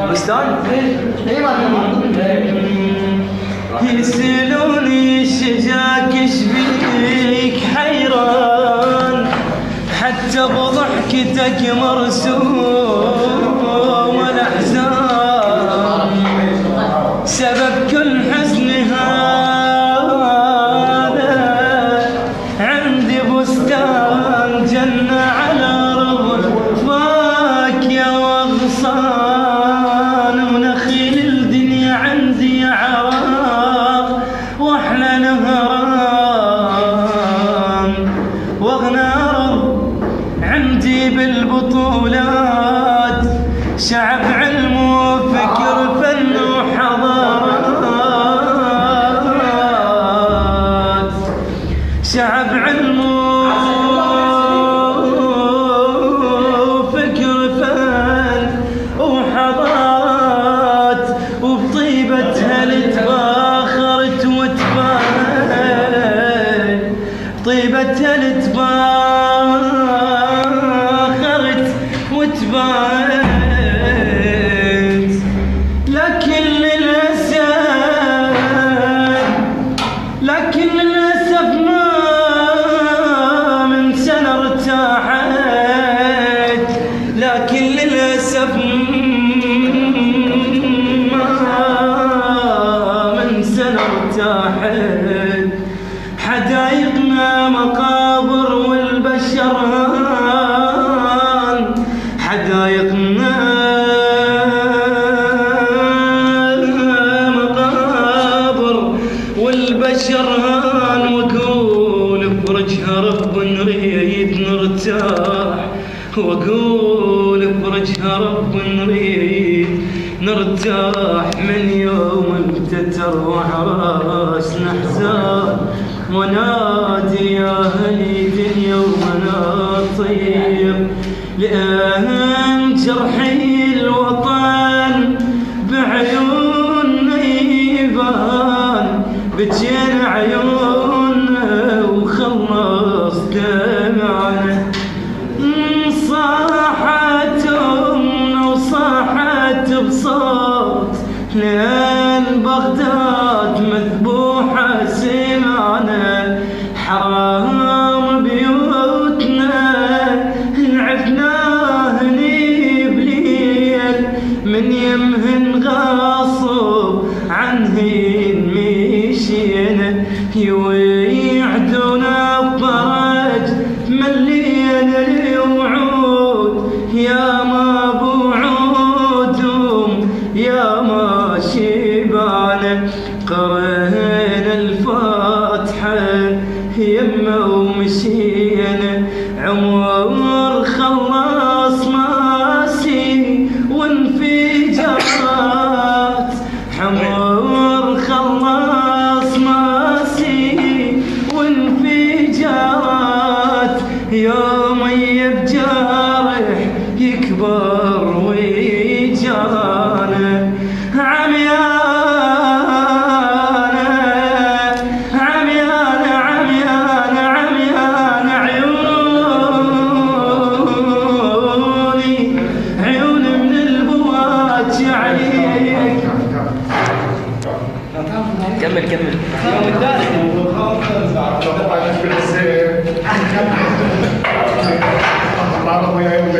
بستان؟ اي يسألوني شجاك ايش بيك حيران، حتى بضحكتك مرسوم الاحزان، سبب كل حزن هذا عندي بستان جنة على رضاك يا وغصان، ونخيل الدنيا عندي عراق واحلى نهران، واغنى عندي بالبطولات شعب علم وفكر فن وحضارات، شعب علم وفكر فن وحضارات، وبطيبتها لتباخرت وتبان، طيبتها لتباخرت وتبان، لكن للأسف ما من سنة ارتاحت، لكن للأسف ما من سنة ارتاحت، حدايقنا مقابر والبشر هان، حدايقنا مقابر والبشر هان، واقول بفرجها رب نريد نرتاح، واقول بفرجها رب نريد نرتاح، من يوم ابتتر وعراسنا احزان، ونادي يا هلي دنيا ومنا طيب، لأن جرحي الوطن بعيوننا يبان، بجين عيوننا وخلص دمعنا، صاحت أمنا وصاحت بصوت، لأن بغداد مذبوحة سمعنا، حرام بيوتنا عفناه بليل، من يمهن غاصب عنهن مشينا، يوعدونا بفرج ملينا الوعود، يا ما بوعودهم يا ما شبعنا، قرينا الفاتحة يمه ومشينا، عمر خلص ماسي وانفجارات، عمر خلص ماسي وانفجارات، يوم يبجرح يكبر ويجانا، كمل يوم الثالث